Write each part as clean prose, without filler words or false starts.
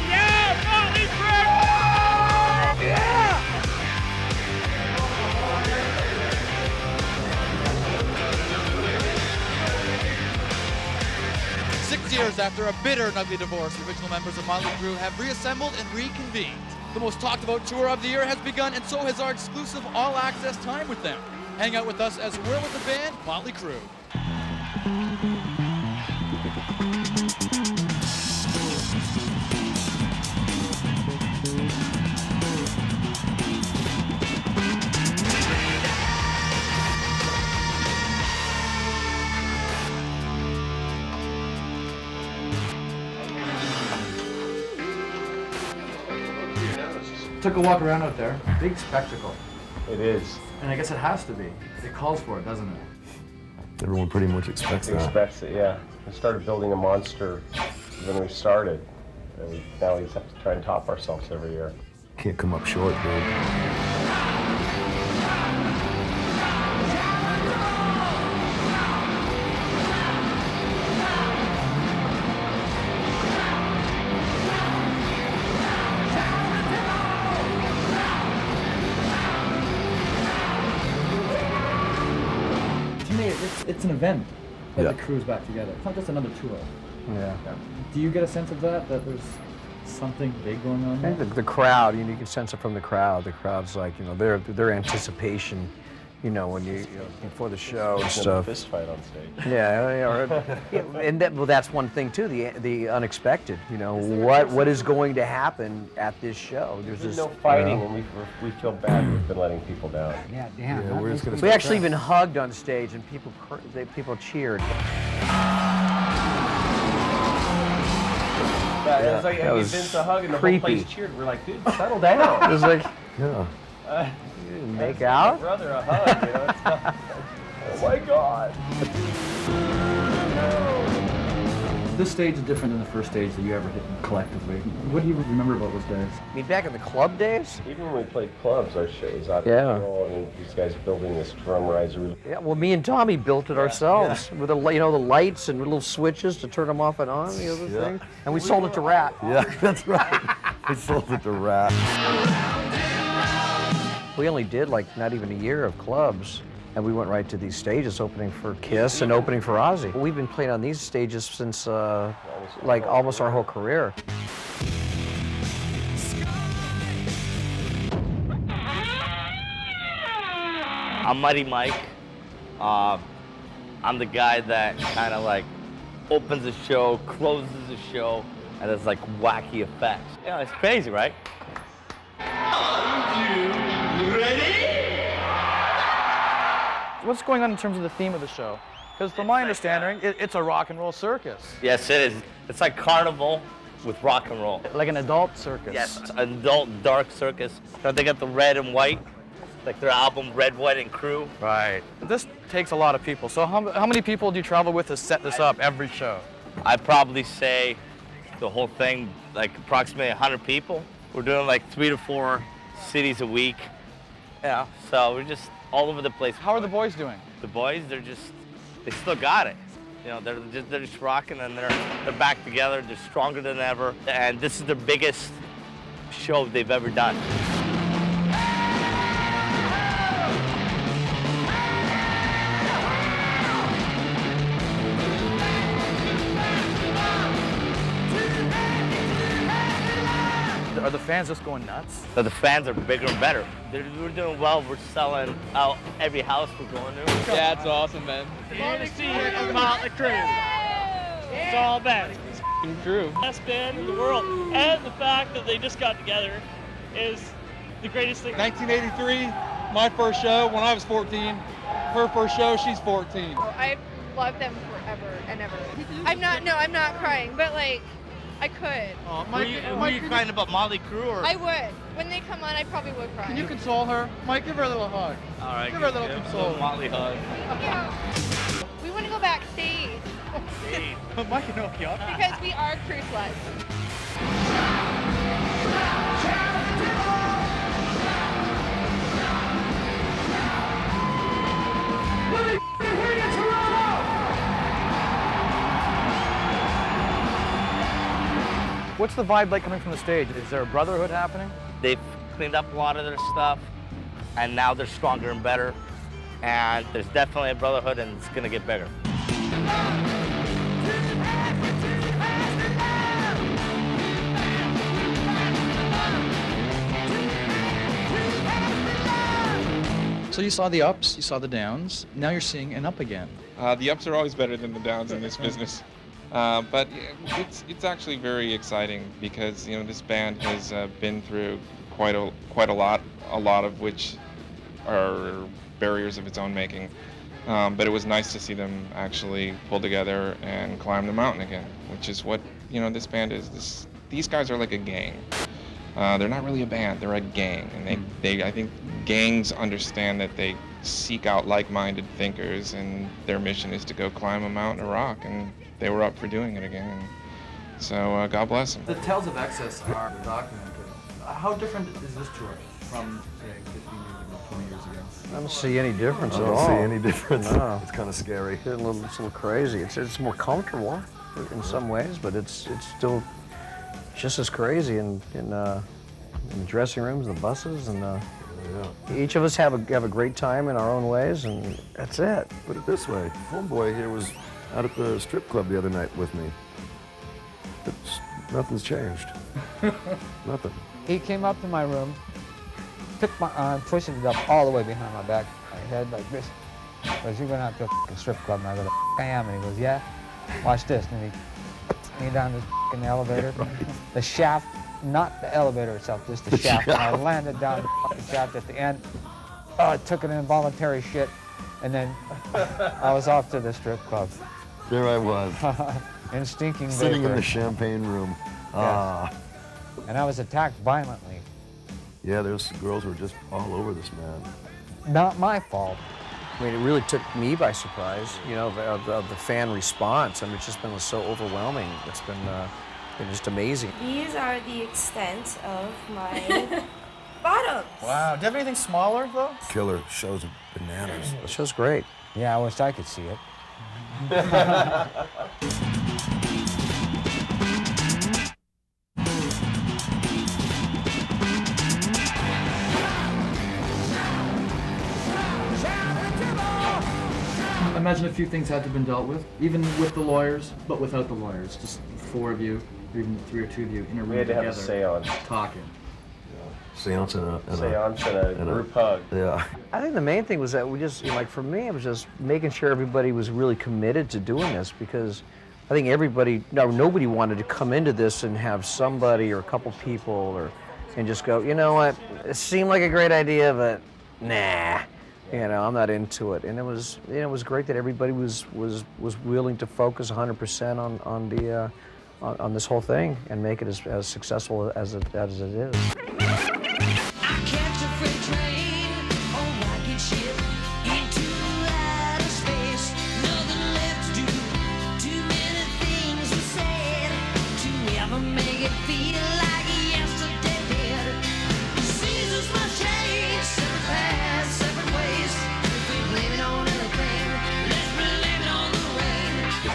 yeah! Motley Crue! Yeah! 6 years after a bitter and ugly divorce, the original members of Motley Crue have reassembled and reconvened. The most talked about tour of the year has begun, and so has our exclusive all-access time with them. Hang out with us as we're with the band, Motley Crue. Took a walk around out there. Big spectacle. It is. And I guess it has to be. It calls for it, doesn't it? Everyone pretty much expects that. Expects it, yeah. We started building a monster when we started. And now we just have to try and top ourselves every year. Can't come up short, dude. To me, it's an event that Yeah. the crew's back together. It's not just another tour. Yeah. Do you get a sense of that there's something big going on I there? think the crowd, you can sense it from the crowd. The crowd's like, their anticipation, when you before the show and There's a stuff. fist fight on stage. And that's one thing too, the unexpected. What is going to happen at this show? There's no fighting, and we feel bad we've been letting people down. Yeah, damn. Yeah, we're just gonna We actually even hugged on stage, and people cheered. It was like I gave Vince a hug, and the creepy. whole place cheered. We're like, dude, settle down. It was like, Yeah. you didn't make Give out? my brother a hug, It's not, oh my God. This stage is different than the first stage that you ever hit collectively. What do you remember about those days? I mean, back in the club days? Even when we played clubs, our shit was out of Yeah. control. I mean, these guys building this drum riser. Yeah, well, me and Tommy built it ourselves with the lights and little switches to turn them off and on, the other thing. And we sold it to Rat. Yeah, that's right. We sold it to Rat. We only did not even a year of clubs, and we went right to these stages, opening for Kiss and opening for Ozzy. We've been playing on these stages since almost our whole career. I'm Mighty Mike. I'm the guy that kind of opens the show, closes the show, and there's wacky effects. Yeah, it's crazy, right? Are you ready? What's going on in terms of the theme of the show? Because from my understanding, it's a rock and roll circus. Yes, it is. It's like carnival with rock and roll. Like an adult circus. Yes, an adult dark circus. They got the red and white, like their album Red, White, and Crew. Right. This takes a lot of people. So how many people do you travel with to set this up every show? I'd probably say the whole thing, approximately 100 people. We're doing 3 to 4 cities a week. Yeah, so we're just all over the place. How are the boys doing? The boys, they still got it. They're just rocking, and they're back together. They're stronger than ever, and this is their biggest show they've ever done. Are the fans just going nuts? So the fans are bigger and better. We're doing well. We're selling out every house we're going to. Yeah, it's awesome, man. You're gonna see a Motley Crue. It's all bad. It's f***ing true. Best band in the world, and the fact that they just got together is the greatest thing. 1983, my first show when I was 14. Her first show, she's 14. I've loved them forever and ever. I'm not crying, but I could. Were you crying about Motley Crue, or? I would. When they come on, I probably would cry. Can you console her? Mike, give her a little hug. All right, Give her a little console. Motley hug. We want to go backstage Because we are crew sluts. What's the vibe like coming from the stage? Is there a brotherhood happening? They've cleaned up a lot of their stuff, and now they're stronger and better. And there's definitely a brotherhood, and it's gonna get bigger. So you saw the ups, you saw the downs. Now you're seeing an up again. The ups are always better than the downs in this business. But it's actually very exciting because this band has been through quite a lot of which are barriers of its own making. But it was nice to see them actually pull together and climb the mountain again, which is what this band is. These guys are like a gang. They're not really a band; they're a gang, and I think gangs understand that they seek out like-minded thinkers, and their mission is to go climb a mountain of rock, and they were up for doing it again. So God bless them. The Tales of Excess are documented. How different is this tour from, say, 15 years ago, 20 years ago? I don't see any difference I at don't all. see any difference. No. It's kind of scary. It's a little crazy. It's more comfortable in some ways, but it's still just as crazy in the dressing rooms, the buses, and each of us have a great time in our own ways, and that's it. Put it this way, homeboy here was out at the strip club the other night with me. Nothing's changed. Nothing. He came up to my room, took my arm, twisted it up all the way behind my back, my head like this. He goes, "You're going out to a strip club?" And I go, "I am." And he goes, "Yeah? Watch this." And he took me down this elevator. Right. The shaft, not the elevator itself, just the shaft. And I landed down the shaft at the end. I took an involuntary shit, and then I was off to the strip club. There I was. In stinking Sitting vapor. in the champagne room. Yes. And I was attacked violently. Yeah, there's girls who were just all over this man. Not my fault. I mean, it really took me by surprise, of the fan response. I mean, it's just been so overwhelming. It's been just amazing. These are the extent of my bottoms. Wow. Do you have anything smaller, though? Killer shows of bananas. The show's great. Yeah, I wish I could see it. I imagine a few things had to have been dealt with, even with the lawyers, but without the lawyers. Just the four of you, or even the three or two of you in a room We had to together. have a seance. Talking. Seance and A group hug. Yeah. I think the main thing was that we just, for me, it was just making sure everybody was really committed to doing this, because I think nobody wanted to come into this and have somebody or a couple people and just go, you know what, it seemed like a great idea, but nah, I'm not into it. And it was, it was great that everybody was willing to focus 100% on this whole thing and make it as successful as it is.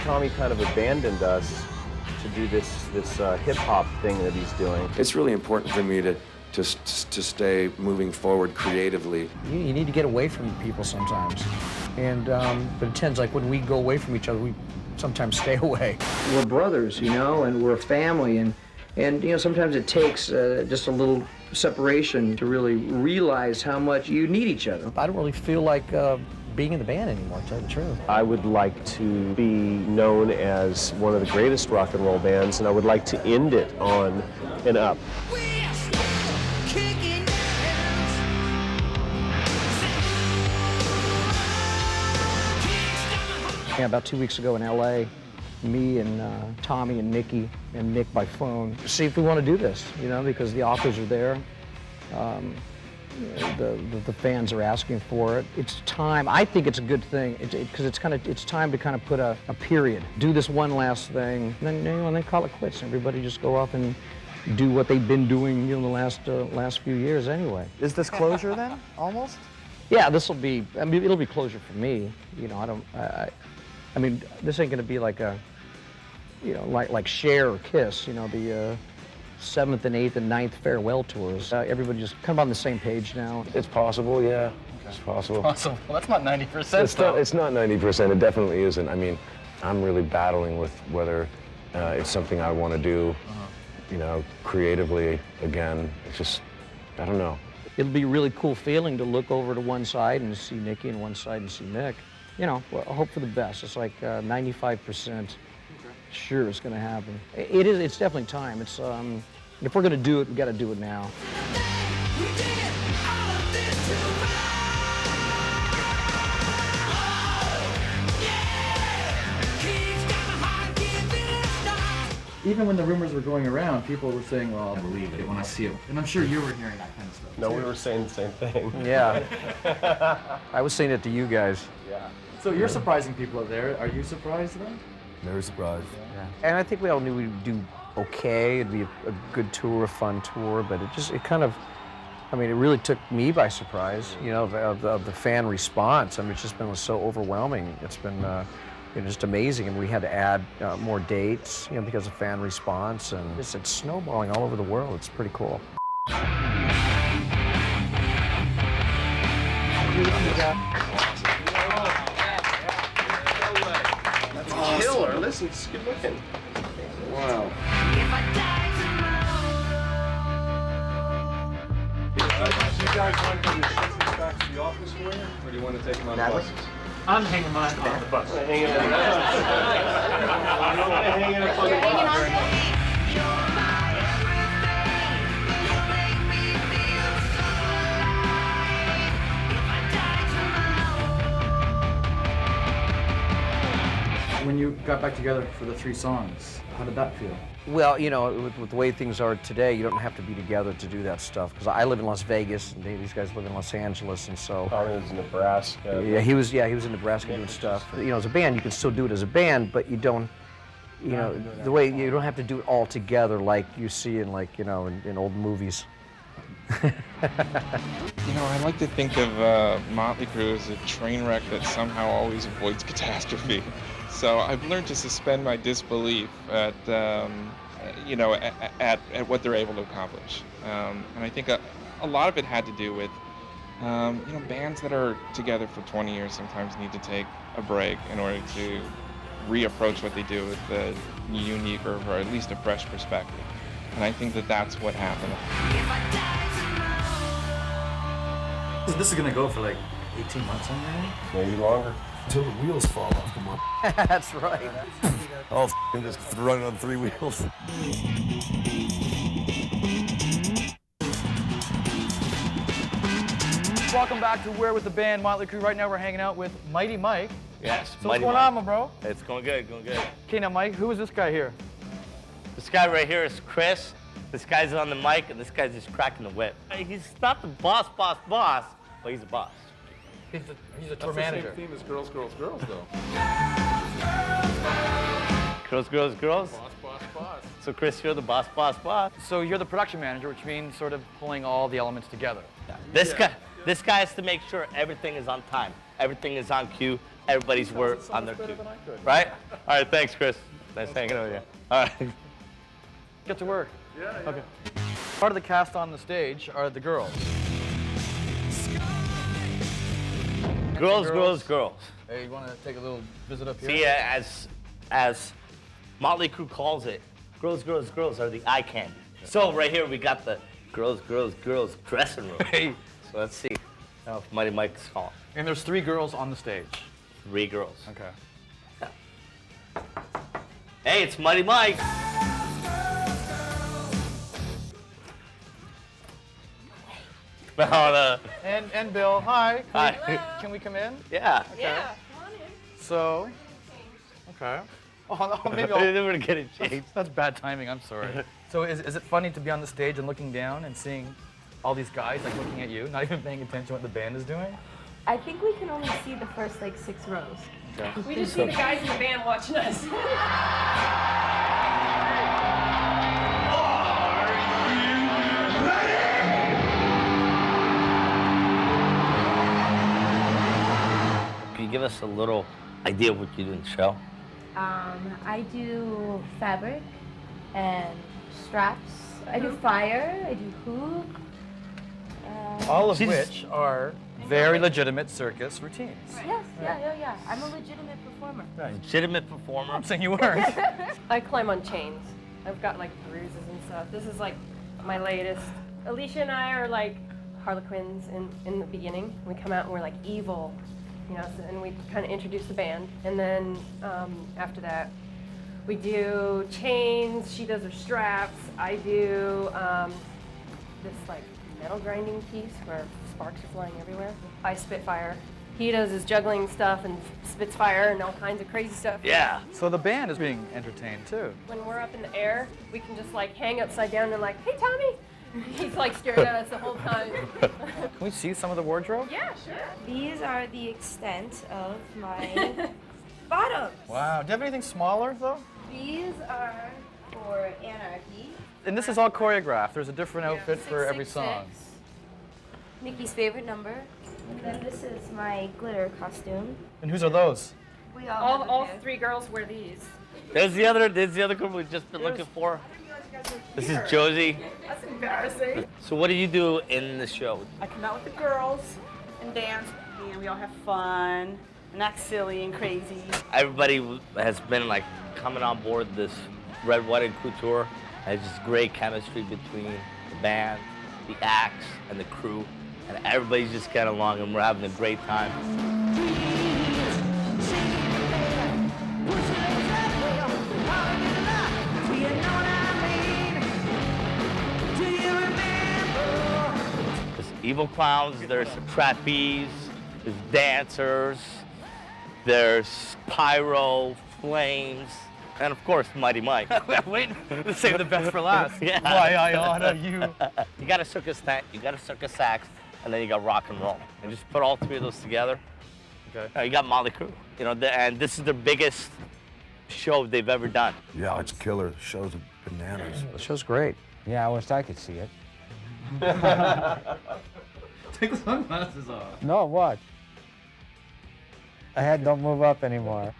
Tommy kind of abandoned us to do this hip-hop thing that he's doing. It's really important for me to stay moving forward creatively. You need to get away from people sometimes. And but it tends, like when we go away from each other, we sometimes stay away. We're brothers, and we're a family, and sometimes it takes just a little separation to really realize how much you need each other. I don't really feel like being in the band anymore, to tell you the truth. I would like to be known as one of the greatest rock and roll bands, and I would like to end it on an up. Yeah, about 2 weeks ago in LA, me and Tommy and Nikki and Nick by phone, see if we want to do this, because the offers are there. the fans are asking for it. It's time. I think it's a good thing because it's time to kind of put a period. Do this one last thing, and then call it quits. Everybody just go off and do what they've been doing, the last few years anyway. Is this closure then, almost? Yeah, this will be. I mean, it'll be closure for me. I mean, this ain't gonna be like a, like Cher or Kiss. The 7th and 8th and 9th farewell tours. Everybody just kind of on the same page now. It's possible, yeah. It's possible. Awesome. Well, that's not 90%. It's not 90%. It definitely isn't. I mean, I'm really battling with whether it's something I want to do, creatively again. It's just, I don't know. It'll be a really cool feeling to look over to one side and see Nikki and one side and see Mick. Well, I hope for the best. It's like 95% sure it's going to happen. It's definitely time. It's if we're going to do it, we got to do it now. Even when the rumors were going around, people were saying, well, I'll believe it when I see it. And I'm sure you were hearing that kind of stuff. No, we were saying the same thing. Yeah. I was saying it to you guys. Yeah. So you're surprising people out there. Are you surprised then? Very surprised. Yeah. And I think we all knew we'd do okay. It'd be a good tour, a fun tour, but it kind of, it really took me by surprise, of the fan response. It's just been so overwhelming. It's been just amazing, and we had to add more dates, because of fan response, and it's snowballing all over the world. It's pretty cool. That's killer. Listen, just keep looking. Wow. You guys want to ship these back to the office for you, or do you want to take them on the buses? I'm hanging mine on the bus. Hanging it on the bus. When you got back together for the 3 songs, how did that feel? Well, with the way things are today, you don't have to be together to do that stuff. Because I live in Las Vegas, and these guys live in Los Angeles, and so. Probably was in Nebraska. Yeah, he was in Nebraska doing stuff. As a band, you can still do it as a band, but you don't. The way you don't have to do it all together like you see in in old movies. I like to think of Motley Crue as a train wreck that somehow always avoids catastrophe. So I've learned to suspend my disbelief at what they're able to accomplish. And I think a lot of it had to do with, bands that are together for 20 years sometimes need to take a break in order to reapproach what they do with a unique or at least a fresh perspective. And I think that that's what happened. This is going to go for like 18 months on there? Maybe longer. Until the wheels fall off, come on. That's right. I'll just run it on 3 wheels. Welcome back to Where With the Band, Motley Crue. Right now we're hanging out with Mighty Mike. Yes, So what's going on, my bro? It's going good, going good. Okay, now Mike, who is this guy here? This guy right here is Chris. This guy's on the mic, and this guy's just cracking the whip. He's not the boss, but he's the boss. He's a tour manager. That's the same theme as Girls, Girls, Girls, though. Girls, girls, girls. Boss, boss, boss. So Chris, you're the boss, boss, boss. So you're the production manager, which means sort of pulling all the elements together. This guy has to make sure everything is on time. Everything is on cue. Everybody's work on their cue. Right? All right, thanks, Chris. Nice hanging out with you. All right. Get to work. Yeah. Okay. Part of the cast on the stage are the girls. Girls, girls, girls. Hey, you want to take a little visit up here? See, as Motley Crue calls it, girls, girls, girls are the eye candy. So right here we got the girls, girls, girls dressing room. Hey. So let's see now if Mighty Mike's calling. And there's 3 girls on the stage. 3 girls. Okay. Yeah. Hey, it's Mighty Mike. And Bill, hi. Hi. Can we come in? Yeah. Okay. Yeah, come on in. So, okay. Oh, maybe I I'll. didn't want to get it changed. That's bad timing. I'm sorry. So is it funny to be on the stage and looking down and seeing all these guys like looking at you, not even paying attention to what the band is doing? I think we can only see the first like 6 rows. Okay. We just see the guys in the band watching us. Can you give us a little idea of what you do in the show? I do fabric and straps. I do fire. I do hoop. All of which are very legitimate circus routines. Yes, yeah. I'm a legitimate performer. Legitimate performer. I'm saying you weren't. I climb on chains. I've got like bruises and stuff. This is like my latest. Alicia and I are like Harlequins in the beginning. We come out and we're like evil, you know, and we kind of introduce the band. And then after that, we do chains. She does her straps. I do this like metal grinding piece where sparks are flying everywhere. I spit fire. He does his juggling stuff and spits fire and all kinds of crazy stuff. Yeah. So the band is being entertained too. When we're up in the air, we can just like hang upside down and like, hey Tommy! He's like staring at us the whole time. Can we see some of the wardrobe? Yeah, sure. These are the extent of my bottoms. Wow. Do you have anything smaller though? These are for Anarchy. And this is all choreographed. There's a different outfit for every 666. song. Nikki's favorite number. And then this is my glitter costume. And whose are those? We all have a All pair. 3 girls wear these. There's the other group we've just been looking for. This is Josie. That's embarrassing. So what do you do in the show? I come out with the girls and dance, and we all have fun and act silly and crazy. Everybody has been like coming on board this Red, White, and Couture. There's just great chemistry between the band, the acts, and the crew. And everybody's just getting along and we're having a great time. There's evil clowns, there's trapeze, there's dancers, there's pyro, flames, and of course, Mighty Mike. Wait, let's save the best for last. Yeah. Why I honor you. You got a circus tent, you got a circus sax, and then you got rock and roll. And just put all 3 of those together. Okay. You got Motley Crue. You know, and this is their biggest show they've ever done. Yeah, it's killer. The show's bananas. The show's great. Yeah, I wish I could see it. Take the sunglasses off. No, what? I had don't move up anymore.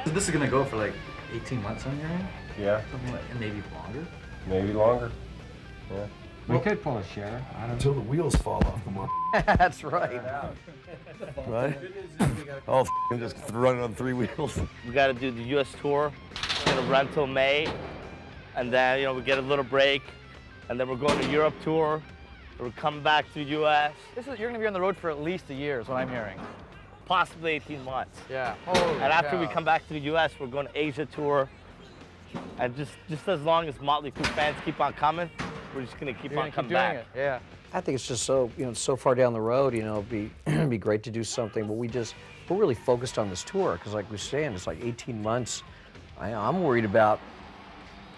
This is gonna go for like 18 months, I'm hearing? Yeah. Something like, and maybe longer. Maybe longer. Yeah. We could pull a share. I don't know. Until the wheels fall off the mark. That's right. Right? Oh, just running on 3 wheels. We got to do the U.S. tour. We're gonna run till May, and then you know we get a little break, and then we're going to Europe tour. We're coming back to the U.S. You're going to be on the road for at least a year, is what I'm hearing. Possibly 18 months. Yeah. And after we cow. come back to the U.S., we're going to Asia tour. And just as long as Motley Crue fans keep on coming, we're just going to keep You're on gonna coming keep doing back. it. Yeah. I think it's just so, you know, so far down the road, you know, it'd be great to do something, but we're really focused on this tour, because like we're saying, it's like 18 months. I'm worried about,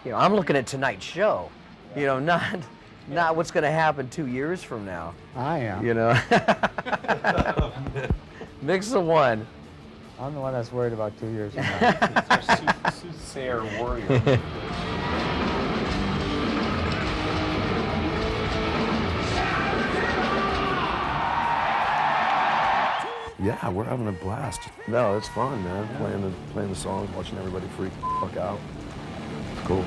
you know, I'm looking at tonight's show, you know, not what's going to happen 2 years from now. I am. You know? Mix of one. I'm the one that's worried about 2 years from now. Soothsayer warrior. Yeah, we're having a blast. No, it's fun, man. Playing the songs, watching everybody freak the fuck out. It's cool.